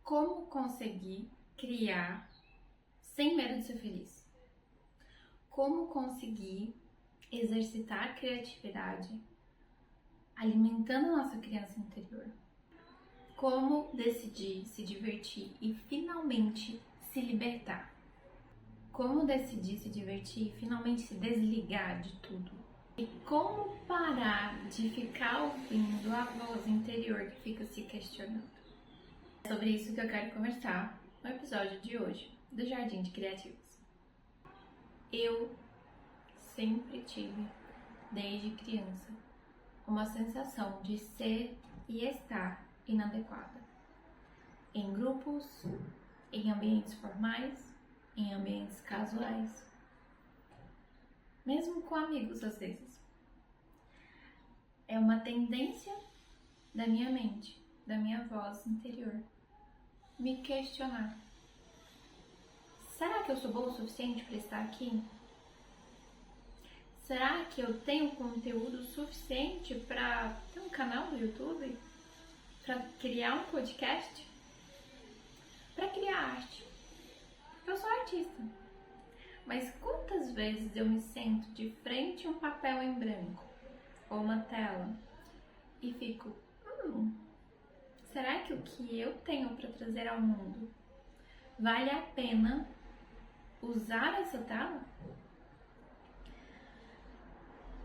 Como conseguir criar sem medo de ser feliz? Como conseguir exercitar a criatividade alimentando a nossa criança interior? Como decidir se divertir e finalmente se libertar? Como decidir se divertir e finalmente se desligar de tudo? E como parar de ficar ouvindo a voz interior que fica se questionando? É sobre isso que eu quero conversar no episódio de hoje do Jardim de Criativos. Eu sempre tive, desde criança, uma sensação de ser e estar inadequada. Em grupos, em ambientes formais, em ambientes casuais, mesmo com amigos às vezes. É uma tendência da minha mente, da minha voz interior, me questionar. Será que eu sou boa o suficiente para estar aqui? Será que eu tenho conteúdo suficiente para ter um canal do YouTube? Para criar um podcast? Para criar arte? Eu sou artista. Mas quantas vezes eu me sento de frente a um papel em branco ou uma tela e fico, será que o que eu tenho para trazer ao mundo vale a pena usar essa tela?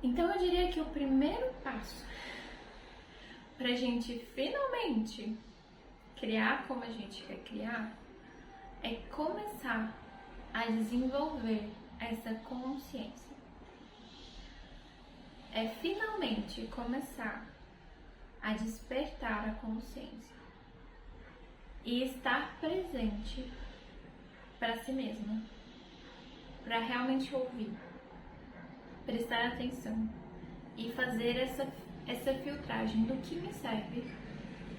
Então eu diria que o primeiro passo para a gente finalmente criar como a gente quer criar é começar a desenvolver essa consciência. É finalmente começar a despertar a consciência e estar presente para si mesma, para realmente ouvir, prestar atenção e fazer essa filtragem do que me serve,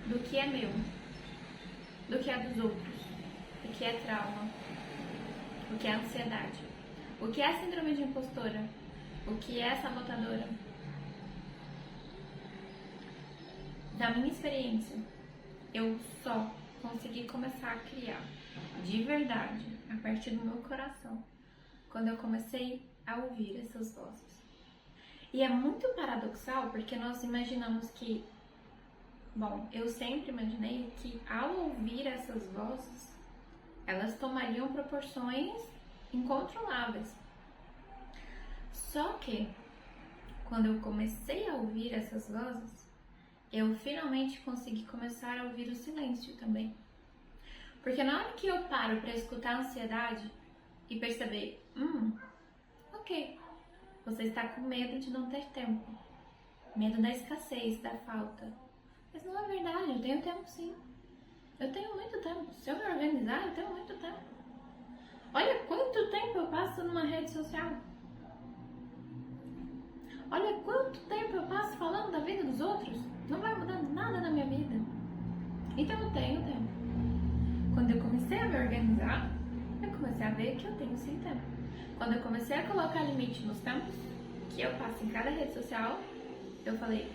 do que é meu, do que é dos outros, o que é trauma, o que é ansiedade, o que é síndrome de impostora, o que é sabotadora. Da minha experiência, eu só consegui começar a criar de verdade, a partir do meu coração, quando eu comecei a ouvir essas vozes. E é muito paradoxal porque nós imaginamos que, eu sempre imaginei que ao ouvir essas vozes, elas tomariam proporções incontroláveis. Só que, quando eu comecei a ouvir essas vozes, eu finalmente consegui começar a ouvir o silêncio também. Porque na hora que eu paro para escutar a ansiedade e perceber, ok, você está com medo de não ter tempo, medo da escassez, da falta. Mas não é verdade, eu tenho tempo sim. Eu tenho muito tempo. Se eu me organizar, eu tenho muito tempo. Olha quanto tempo eu passo numa rede social. Olha quanto tempo eu passo falando da vida dos outros. Não vai mudar nada na minha vida. Então eu tenho tempo. Quando eu comecei a me organizar, eu comecei a ver que eu tenho sim tempo. Quando eu comecei a colocar limite nos tempos que eu passo em cada rede social, eu falei,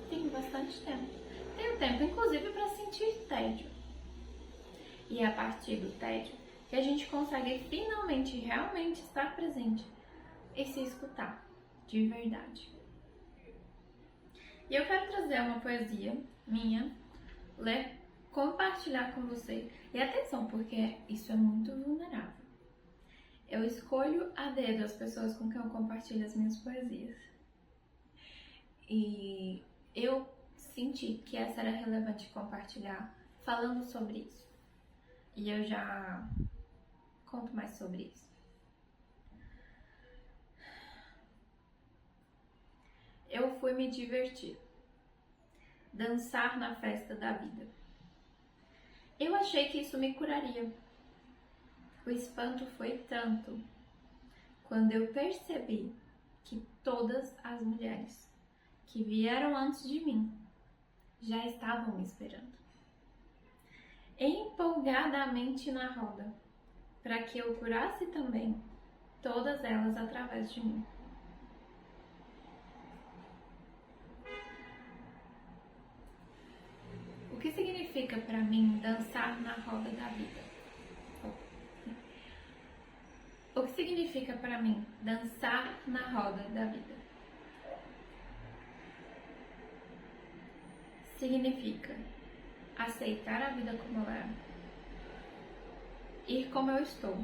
tenho bastante tempo. Tenho tempo, inclusive, para sentir tédio. E é a partir do tédio que a gente consegue finalmente, realmente estar presente e se escutar de verdade. E eu quero trazer uma poesia minha, ler, compartilhar com você. E atenção, porque isso é muito vulnerável. Eu escolho a dedo as pessoas com quem eu compartilho as minhas poesias. E eu senti que essa era relevante compartilhar falando sobre isso. E eu já conto mais sobre isso. Eu fui me divertir, dançar na festa da vida. Eu achei que isso me curaria. O espanto foi tanto quando eu percebi que todas as mulheres que vieram antes de mim já estavam me esperando, empolgadamente na roda, para que eu curasse também todas elas através de mim. O que significa significa para mim dançar na roda da vida? O que significa para mim dançar na roda da vida? Significa aceitar a vida como ela é, ir como eu estou.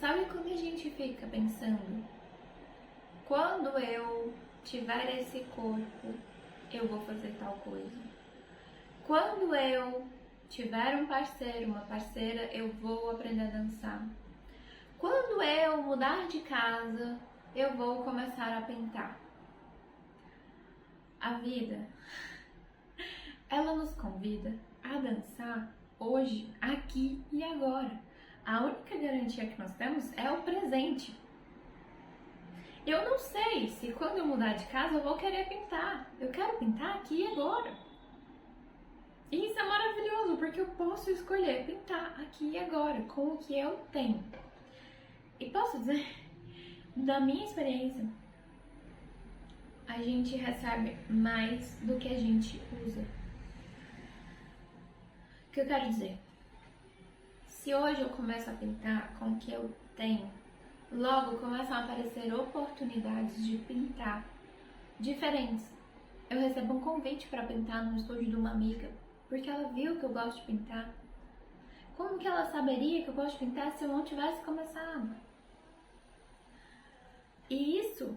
Sabe quando a gente fica pensando, quando eu tiver esse corpo, eu vou fazer tal coisa. Quando eu tiver um parceiro, uma parceira, eu vou aprender a dançar. Quando eu mudar de casa, eu vou começar a pintar. A vida, ela nos convida a dançar hoje, aqui e agora. A única garantia que nós temos é o presente. Eu não sei se quando eu mudar de casa eu vou querer pintar. Eu quero pintar aqui e agora. E isso é maravilhoso, porque eu posso escolher pintar aqui e agora, com o que eu tenho. E posso dizer, da minha experiência, a gente recebe mais do que a gente usa. O que eu quero dizer? Se hoje eu começo a pintar com o que eu tenho, logo começam a aparecer oportunidades de pintar diferentes. Eu recebo um convite para pintar no estúdio de uma amiga, porque ela viu que eu gosto de pintar. Como que ela saberia que eu gosto de pintar se eu não tivesse começado? E isso,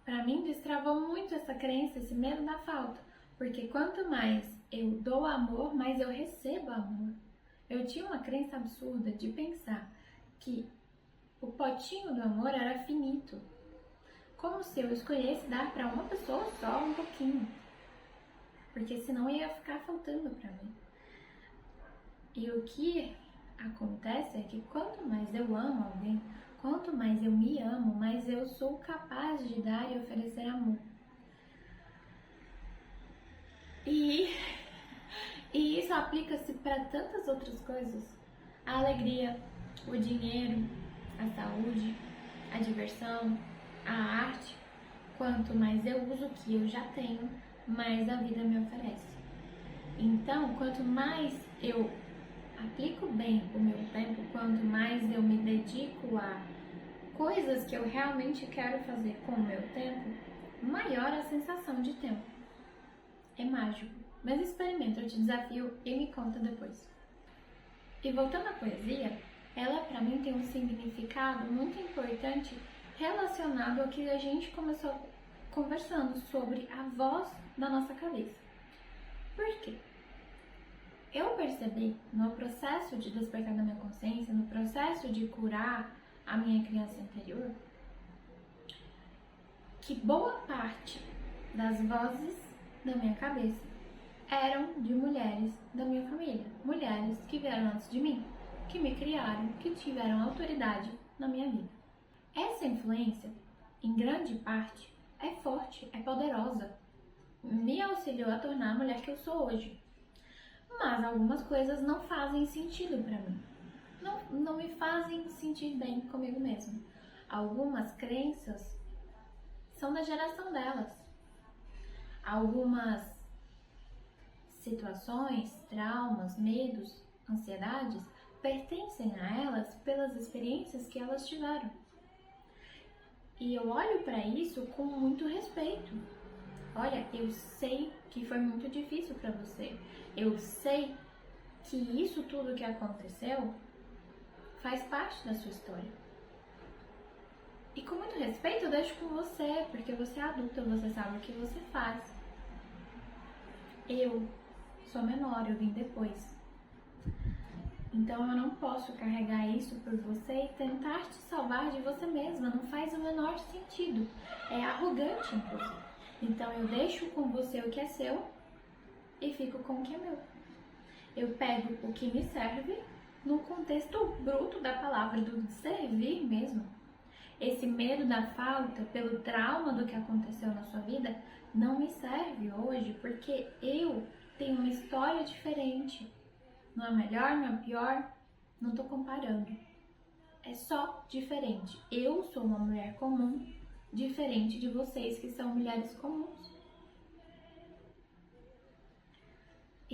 para mim, destravou muito essa crença, esse medo da falta. Porque quanto mais eu dou amor, mais eu recebo amor. Eu tinha uma crença absurda de pensar que o potinho do amor era finito. Como se eu escolhesse dar para uma pessoa só um pouquinho. Porque senão ia ficar faltando para mim. E o que acontece é que quanto mais eu amo alguém, quanto mais eu me amo, mais eu sou capaz de dar e oferecer amor. E isso aplica-se para tantas outras coisas. A alegria, o dinheiro, a saúde, a diversão, a arte. Quanto mais eu uso o que eu já tenho, mais a vida me oferece. Então, quanto mais eu aplico bem o meu tempo, quanto mais eu me dedico a coisas que eu realmente quero fazer com o meu tempo, maior a sensação de tempo. É mágico, mas experimenta, eu te desafio e me conta depois. E voltando à poesia, ela para mim tem um significado muito importante relacionado ao que a gente começou conversando sobre a voz da nossa cabeça. Por quê? Eu percebi no processo de despertar da minha consciência, no processo de curar a minha criança interior, que boa parte das vozes da minha cabeça eram de mulheres da minha família, mulheres que vieram antes de mim, que me criaram, que tiveram autoridade na minha vida. Essa influência, em grande parte, é forte, é poderosa, me auxiliou a tornar a mulher que eu sou hoje. Mas algumas coisas não fazem sentido para mim. Não me fazem sentir bem comigo mesma. Algumas crenças são da geração delas. Algumas situações, traumas, medos, ansiedades pertencem a elas pelas experiências que elas tiveram. E eu olho para isso com muito respeito. Olha, eu sei que foi muito difícil para você. Eu sei que isso tudo que aconteceu faz parte da sua história. E com muito respeito eu deixo com você, porque você é adulta, você sabe o que você faz. Eu sou menor, eu vim depois. Então eu não posso carregar isso por você e tentar te salvar de você mesma. Não faz o menor sentido. É arrogante, inclusive. Então eu deixo com você o que é seu e fico com o que é meu. Eu pego o que me serve no contexto bruto da palavra, do servir mesmo. Esse medo da falta, pelo trauma do que aconteceu na sua vida, não me serve hoje, porque eu tenho uma história diferente. Não é melhor, não é pior, não tô comparando. É só diferente. Eu sou uma mulher comum, diferente de vocês que são mulheres comuns.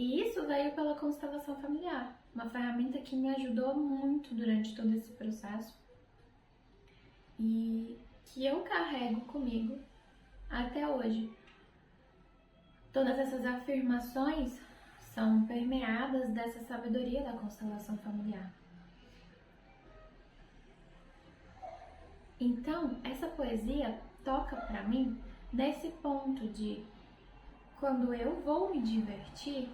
E isso veio pela constelação familiar, uma ferramenta que me ajudou muito durante todo esse processo e que eu carrego comigo até hoje. Todas essas afirmações são permeadas dessa sabedoria da constelação familiar. Então, essa poesia toca para mim nesse ponto de quando eu vou me divertir,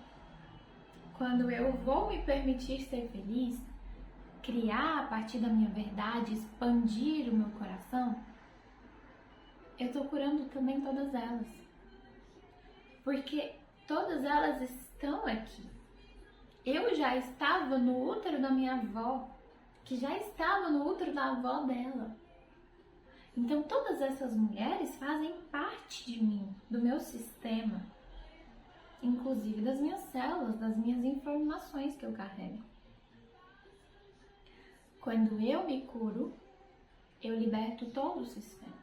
quando eu vou me permitir ser feliz, criar a partir da minha verdade, expandir o meu coração, eu tô curando também todas elas. Porque todas elas estão aqui. Eu já estava no útero da minha avó, que já estava no útero da avó dela. Então todas essas mulheres fazem parte de mim, do meu sistema, inclusive das minhas células, das minhas informações que eu carrego. Quando eu me curo, eu liberto todo o sistema.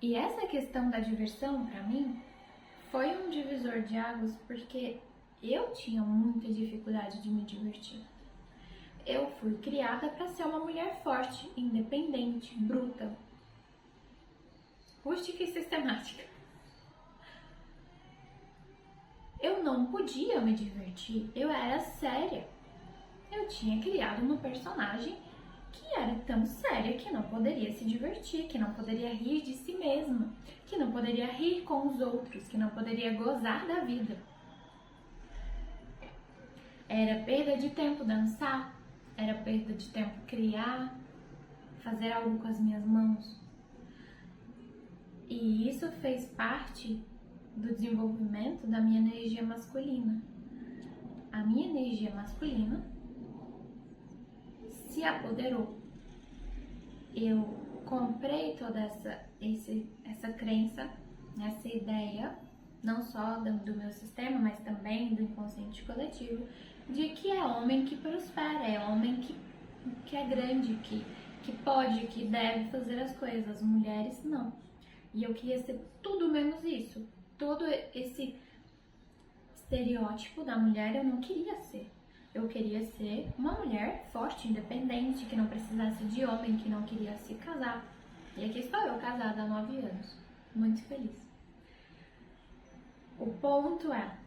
E essa questão da diversão, para mim, foi um divisor de águas porque eu tinha muita dificuldade de me divertir. Eu fui criada para ser uma mulher forte, independente, bruta, rústica e sistemática. Eu não podia me divertir, eu era séria. Eu tinha criado uma personagem que era tão séria que não poderia se divertir, que não poderia rir de si mesma, que não poderia rir com os outros, que não poderia gozar da vida. Era perda de tempo dançar, era perda de tempo criar, fazer algo com as minhas mãos. E isso fez parte do desenvolvimento da minha energia masculina. A minha energia masculina se apoderou. Eu comprei toda essa crença, essa ideia, não só do meu sistema, mas também do inconsciente coletivo, de que é homem que prospera, é homem que é grande, que pode, que deve fazer as coisas. Mulheres não. E eu queria ser tudo menos isso. Todo esse estereótipo da mulher eu não queria ser. Eu queria ser uma mulher forte, independente, que não precisasse de homem, que não queria se casar. E aqui estou eu, casada há 9 anos. Muito feliz. O ponto é,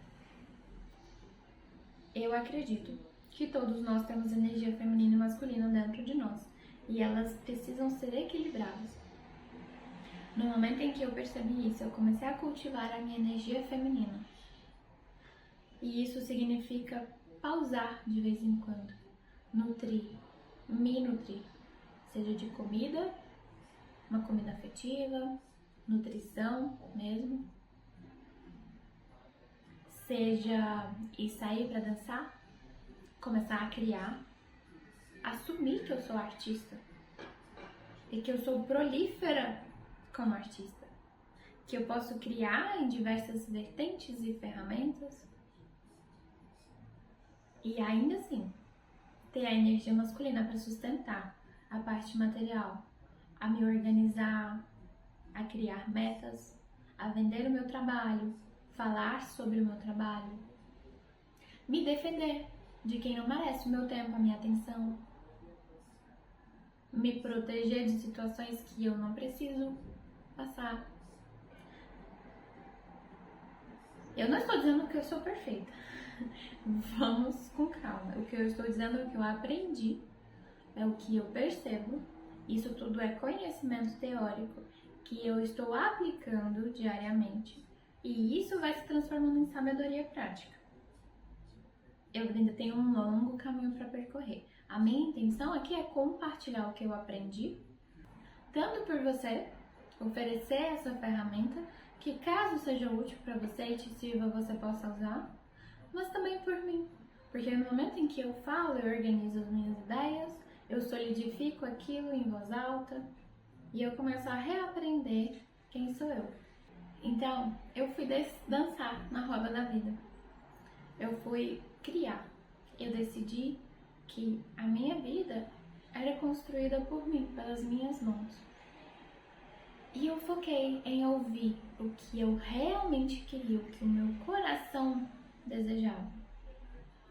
eu acredito que todos nós temos energia feminina e masculina dentro de nós. E elas precisam ser equilibradas. No momento em que eu percebi isso, eu comecei a cultivar a minha energia feminina. E isso significa pausar de vez em quando, nutrir, me nutrir, seja de comida, uma comida afetiva, nutrição mesmo, seja ir sair para dançar, começar a criar, assumir que eu sou artista e que eu sou prolífera como artista, que eu posso criar em diversas vertentes e ferramentas. E ainda assim, ter a energia masculina para sustentar a parte material, a me organizar, a criar metas, a vender o meu trabalho, falar sobre o meu trabalho, me defender de quem não merece o meu tempo, a minha atenção, me proteger de situações que eu não preciso passar. Eu não estou dizendo que eu sou perfeita. Vamos com calma. O que eu estou dizendo é o que eu aprendi, é o que eu percebo. Isso tudo é conhecimento teórico que eu estou aplicando diariamente. E isso vai se transformando em sabedoria prática. Eu ainda tenho um longo caminho para percorrer. A minha intenção aqui é compartilhar o que eu aprendi, tanto por você, oferecer essa ferramenta, que caso seja útil para você e te sirva, você possa usar, mas também por mim, porque no momento em que eu falo, eu organizo as minhas ideias, eu solidifico aquilo em voz alta e eu começo a reaprender quem sou eu. Então, eu fui dançar na roda da vida, eu fui criar, eu decidi que a minha vida era construída por mim, pelas minhas mãos. E eu foquei em ouvir o que eu realmente queria, o que o meu coração desejava.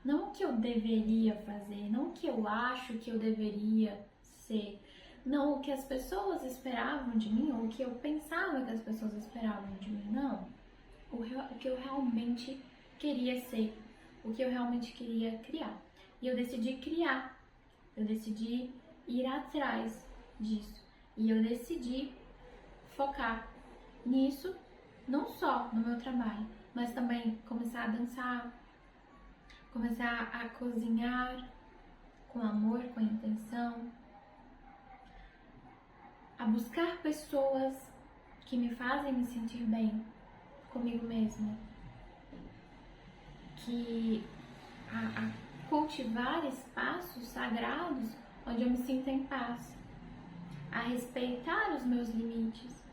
Não o que eu deveria fazer, não o que eu acho que eu deveria ser, não o que as pessoas esperavam de mim, ou o que eu pensava que as pessoas esperavam de mim, não. O que eu realmente queria ser, o que eu realmente queria criar. E eu decidi criar, eu decidi ir atrás disso. E eu decidi focar nisso, não só no meu trabalho, mas também começar a dançar, começar a cozinhar com amor, com intenção, a buscar pessoas que me fazem me sentir bem comigo mesma, a cultivar espaços sagrados onde eu me sinto em paz, a respeitar os meus limites.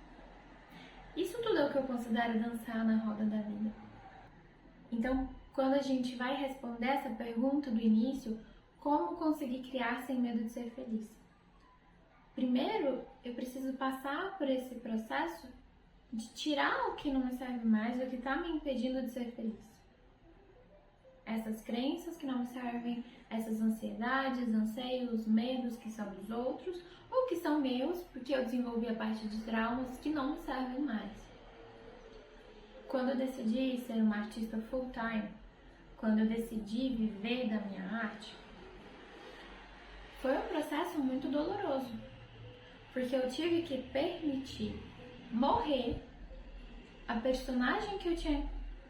Isso tudo é o que eu considero dançar na roda da vida. Então, quando a gente vai responder essa pergunta do início, como conseguir criar sem medo de ser feliz? Primeiro, eu preciso passar por esse processo de tirar o que não me serve mais, o que está me impedindo de ser feliz. Essas crenças que não me servem, essas ansiedades, anseios, medos que são dos outros, ou que são meus, porque eu desenvolvi a parte de traumas que não me servem mais. Quando eu decidi ser uma artista full-time, quando eu decidi viver da minha arte, foi um processo muito doloroso, porque eu tive que permitir morrer a personagem que eu tinha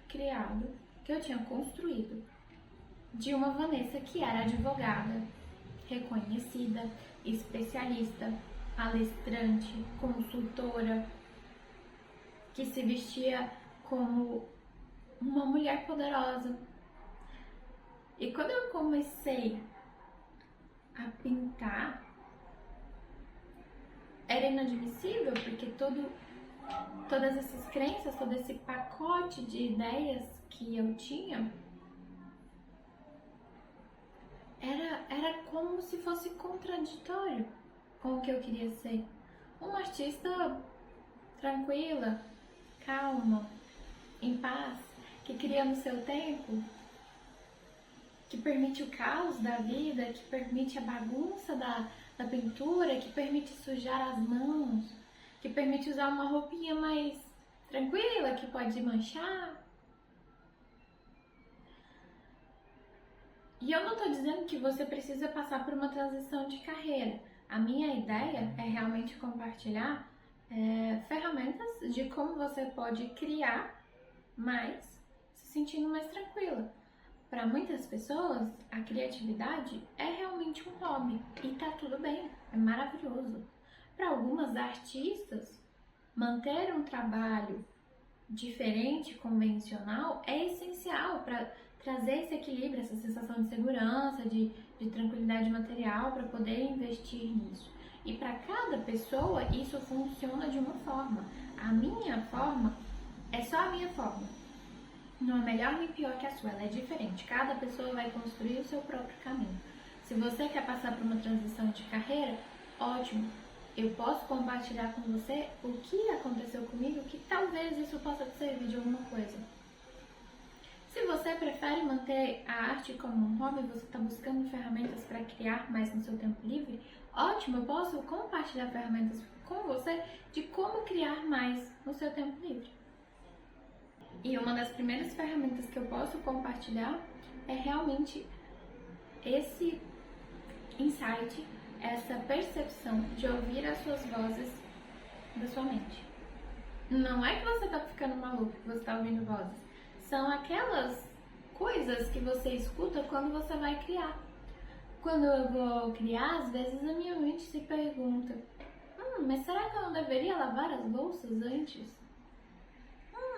criado, que eu tinha construído, de uma Vanessa que era advogada, reconhecida, especialista, palestrante, consultora, que se vestia como uma mulher poderosa. E quando eu comecei a pintar, era inadmissível, porque todas essas crenças, todo esse pacote de ideias que eu tinha, era como se fosse contraditório com o que eu queria ser. Uma artista tranquila, calma, em paz, que cria no seu tempo, que permite o caos da vida, que permite a bagunça da pintura, que permite sujar as mãos, que permite usar uma roupinha mais tranquila, que pode manchar. E eu não estou dizendo que você precisa passar por uma transição de carreira. A minha ideia é realmente compartilhar ferramentas de como você pode criar mais, se sentindo mais tranquila. Para muitas pessoas, a criatividade é realmente um hobby e tá tudo bem, é maravilhoso. Para algumas artistas, manter um trabalho diferente, convencional, é essencial para trazer esse equilíbrio, essa sensação de segurança, de tranquilidade material, para poder investir nisso. E para cada pessoa, isso funciona de uma forma. A minha forma é só a minha forma. Não é melhor nem pior que a sua, ela é diferente. Cada pessoa vai construir o seu próprio caminho. Se você quer passar por uma transição de carreira, ótimo. Eu posso compartilhar com você o que aconteceu comigo, que talvez isso possa te servir de alguma coisa. Se você prefere manter a arte como um hobby, você está buscando ferramentas para criar mais no seu tempo livre, ótimo, eu posso compartilhar ferramentas com você de como criar mais no seu tempo livre. E uma das primeiras ferramentas que eu posso compartilhar é realmente esse insight, essa percepção de ouvir as suas vozes da sua mente. Não é que você tá ficando maluco, que você tá ouvindo vozes. São aquelas coisas que você escuta quando você vai criar. Quando eu vou criar, às vezes a minha mente se pergunta: mas será que eu não deveria lavar as louças antes?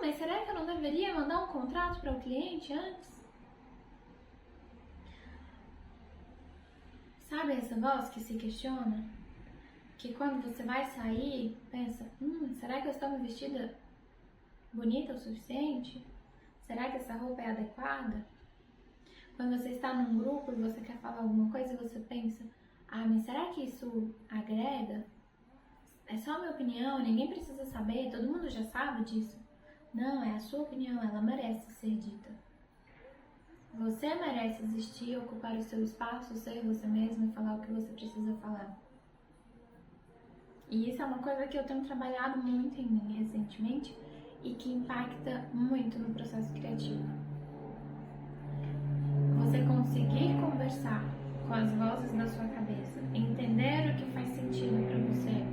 Mas será que eu não deveria mandar um contrato para o cliente antes? Sabe essa voz que se questiona? Que quando você vai sair, pensa: será que eu estou me vestida bonita o suficiente? Será que essa roupa é adequada? Quando você está num grupo e você quer falar alguma coisa, você pensa: mas será que isso agrega? É só a minha opinião, ninguém precisa saber, todo mundo já sabe disso. Não, é a sua opinião, ela merece ser dita. Você merece existir, ocupar o seu espaço, ser você mesmo e falar o que você precisa falar. E isso é uma coisa que eu tenho trabalhado muito em mim recentemente e que impacta muito no processo criativo. Você conseguir conversar com as vozes da sua cabeça, entender o que faz sentido para você,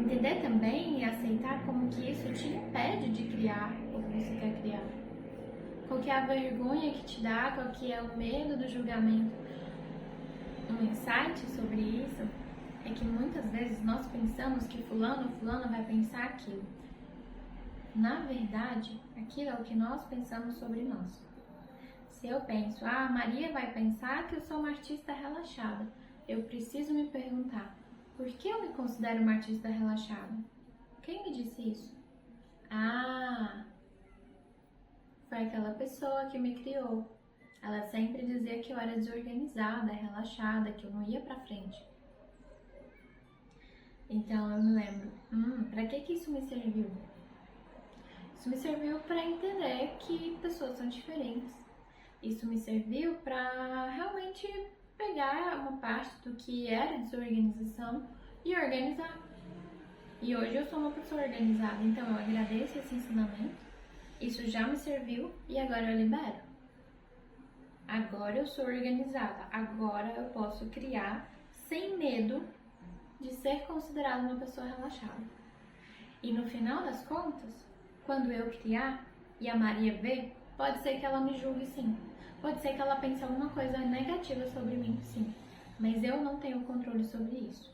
entender também e aceitar como que isso te impede de criar o que você quer criar. Qual que é a vergonha que te dá, qual que é o medo do julgamento. Um insight sobre isso é que muitas vezes nós pensamos que fulano vai pensar aquilo. Na verdade, aquilo é o que nós pensamos sobre nós. Se eu penso, Maria vai pensar que eu sou uma artista relaxada, eu preciso me perguntar, por que eu me considero uma artista relaxada? Quem me disse isso? Foi aquela pessoa que me criou. Ela sempre dizia que eu era desorganizada, relaxada, que eu não ia pra frente. Então eu me lembro, pra que isso me serviu? Isso me serviu para entender que pessoas são diferentes. Isso me serviu para realmente pegar uma parte do que era desorganização e organizar. E hoje eu sou uma pessoa organizada, então eu agradeço esse ensinamento. Isso já me serviu e agora eu libero. Agora eu sou organizada, agora eu posso criar sem medo de ser considerada uma pessoa relaxada. E no final das contas, quando eu criar e a Maria ver, pode ser que ela me julgue sim. Pode ser que ela pense alguma coisa negativa sobre mim, sim. Mas eu não tenho controle sobre isso.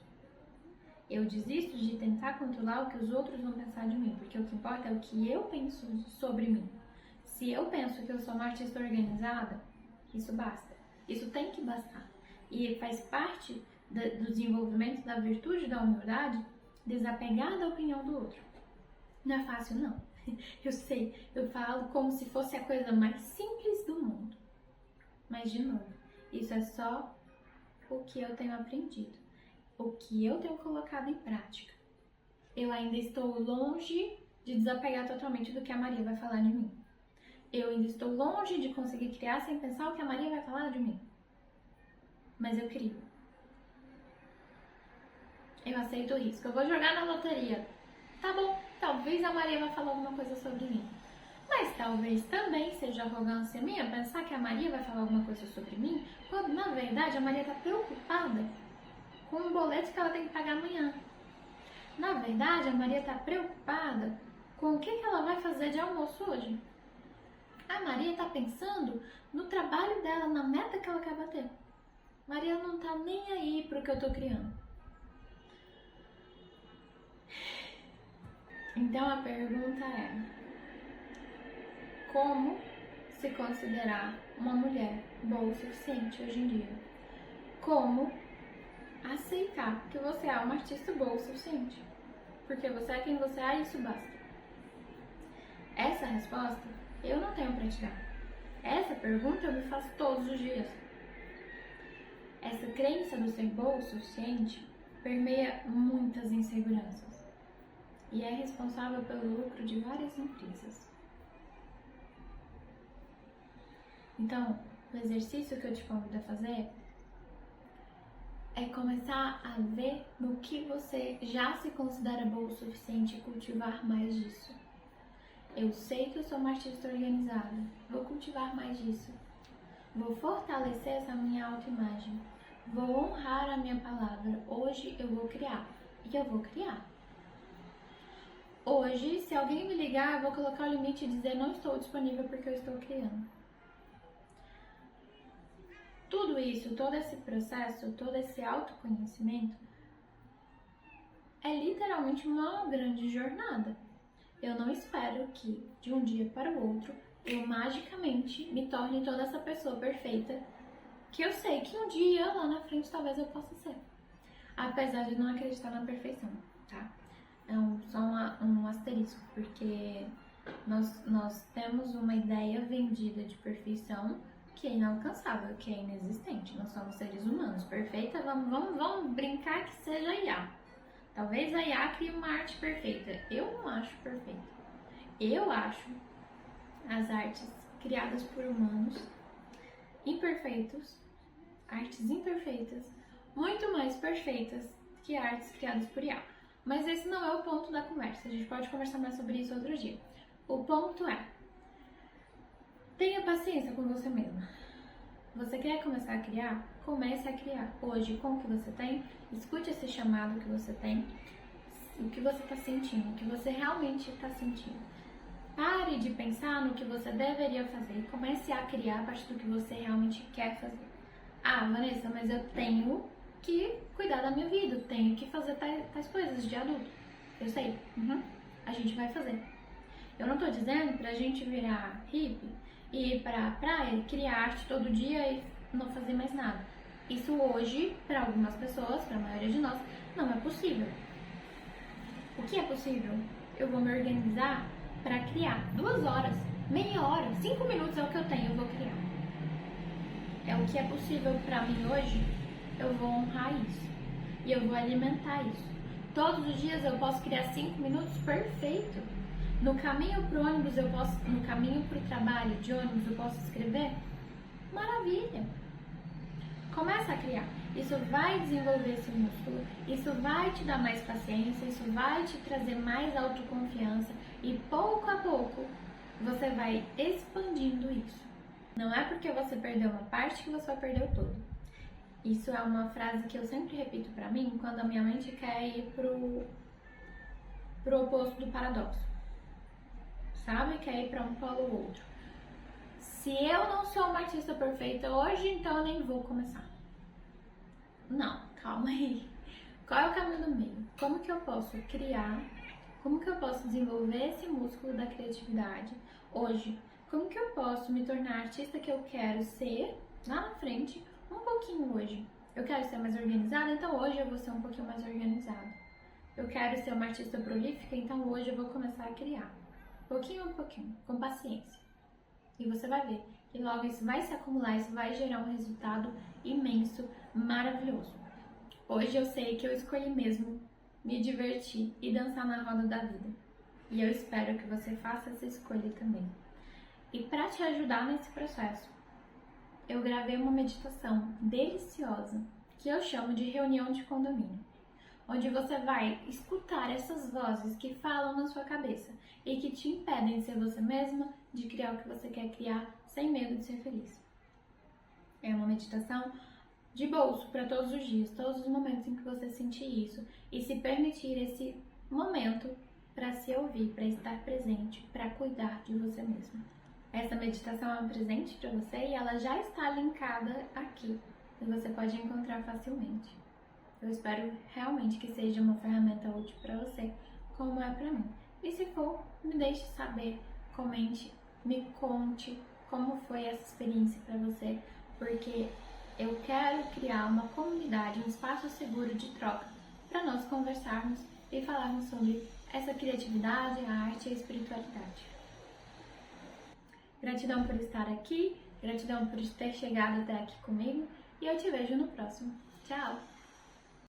Eu desisto de tentar controlar o que os outros vão pensar de mim, porque o que importa é o que eu penso sobre mim. Se eu penso que eu sou uma artista organizada, isso basta. Isso tem que bastar. E faz parte do desenvolvimento da virtude da humildade desapegar da opinião do outro. Não é fácil, não. Eu sei, eu falo como se fosse a coisa mais simples do mundo. Mas, de novo, isso é só o que eu tenho aprendido, o que eu tenho colocado em prática. Eu ainda estou longe de desapegar totalmente do que a Maria vai falar de mim. Eu ainda estou longe de conseguir criar sem pensar o que a Maria vai falar de mim. Mas eu crio. Eu aceito o risco. Eu vou jogar na loteria. Tá bom, talvez a Maria vai falar alguma coisa sobre mim. Mas talvez também seja arrogância minha pensar que a Maria vai falar alguma coisa sobre mim, quando na verdade a Maria está preocupada com um boleto que ela tem que pagar amanhã. Na verdade, a Maria está preocupada com o que ela vai fazer de almoço hoje. A Maria está pensando no trabalho dela, na meta que ela quer bater. Maria não está nem aí para o que eu estou criando. Então a pergunta é: como se considerar uma mulher boa o suficiente hoje em dia? Como aceitar que você é uma artista boa o suficiente? Porque você é quem você é e isso basta. Essa resposta eu não tenho para te dar. Essa pergunta eu me faço todos os dias. Essa crença do ser boa o suficiente permeia muitas inseguranças e é responsável pelo lucro de várias empresas. Então, o exercício que eu te convido a fazer é começar a ver no que você já se considera bom o suficiente e cultivar mais disso. Eu sei que eu sou uma artista organizada, vou cultivar mais disso. Vou fortalecer essa minha autoimagem, vou honrar a minha palavra. Hoje eu vou criar e eu vou criar. Hoje, se alguém me ligar, eu vou colocar o limite e dizer não estou disponível porque eu estou criando. Tudo isso, todo esse processo, todo esse autoconhecimento é literalmente uma grande jornada. Eu não espero que, de um dia para o outro, eu magicamente me torne toda essa pessoa perfeita que eu sei que um dia, lá na frente, talvez eu possa ser. Apesar de não acreditar na perfeição, tá? É só um asterisco, porque nós temos uma ideia vendida de perfeição que é inalcançável, que é inexistente. Nós somos seres humanos. Perfeita, vamos brincar que seja IA, Talvez a IA crie uma arte perfeita. Eu não acho perfeita. Eu acho as artes criadas por humanos imperfeitos, artes imperfeitas, muito mais perfeitas que artes criadas por IA. Mas esse não é o ponto da conversa. A gente pode conversar mais sobre isso outro dia. O ponto é: tenha paciência com você mesma. Você quer começar a criar? Comece a criar. Hoje, com o que você tem, escute esse chamado que você tem, o que você está sentindo, o que você realmente está sentindo. Pare de pensar no que você deveria fazer e comece a criar a partir do que você realmente quer fazer. Ah, Vanessa, mas eu tenho que cuidar da minha vida, eu tenho que fazer tais coisas de adulto. Eu sei, a gente vai fazer. Eu não tô dizendo pra gente virar hippie e ir pra praia, criar arte todo dia e não fazer mais nada. Isso hoje, para algumas pessoas, para a maioria de nós, não é possível. O que é possível? Eu vou me organizar para criar 2 horas, meia hora, 5 minutos é o que eu tenho, eu vou criar. É o que é possível para mim hoje, eu vou honrar isso. E eu vou alimentar isso. Todos os dias eu posso criar 5 minutos, perfeito. No caminho pro ônibus eu posso, no caminho pro trabalho de ônibus eu posso escrever? Maravilha! Começa a criar. Isso vai desenvolver esse músculo, isso vai te dar mais paciência, isso vai te trazer mais autoconfiança e pouco a pouco você vai expandindo isso. Não é porque você perdeu uma parte que você vai perder o todo. Isso é uma frase que eu sempre repito pra mim quando a minha mente quer ir pro oposto do paradoxo. Sabe? Quer ir pra um polo ou outro. Se eu não sou uma artista perfeita hoje, então eu nem vou começar. Não, calma aí. Qual é o caminho do meio? Como que eu posso criar? Como que eu posso desenvolver esse músculo da criatividade hoje? Como que eu posso me tornar a artista que eu quero ser lá na frente, um pouquinho hoje? Eu quero ser mais organizada, então hoje eu vou ser um pouquinho mais organizada. Eu quero ser uma artista prolífica, então hoje eu vou começar a criar. Pouquinho a pouquinho, com paciência. E você vai ver que logo isso vai se acumular, isso vai gerar um resultado imenso, maravilhoso. Hoje eu sei que eu escolhi mesmo me divertir e dançar na roda da vida. E eu espero que você faça essa escolha também. E para te ajudar nesse processo, eu gravei uma meditação deliciosa que eu chamo de reunião de condomínio, onde você vai escutar essas vozes que falam na sua cabeça e que te impedem de ser você mesma, de criar o que você quer criar, sem medo de ser feliz. É uma meditação de bolso para todos os dias, todos os momentos em que você sentir isso e se permitir esse momento para se ouvir, para estar presente, para cuidar de você mesma. Essa meditação é um presente para você e ela já está linkada aqui e você pode encontrar facilmente. Eu espero realmente que seja uma ferramenta útil para você, como é para mim. E se for, me deixe saber, comente, me conte como foi essa experiência para você, porque eu quero criar uma comunidade, um espaço seguro de troca para nós conversarmos e falarmos sobre essa criatividade, a arte e a espiritualidade. Gratidão por estar aqui, gratidão por ter chegado até aqui comigo e eu te vejo no próximo. Tchau!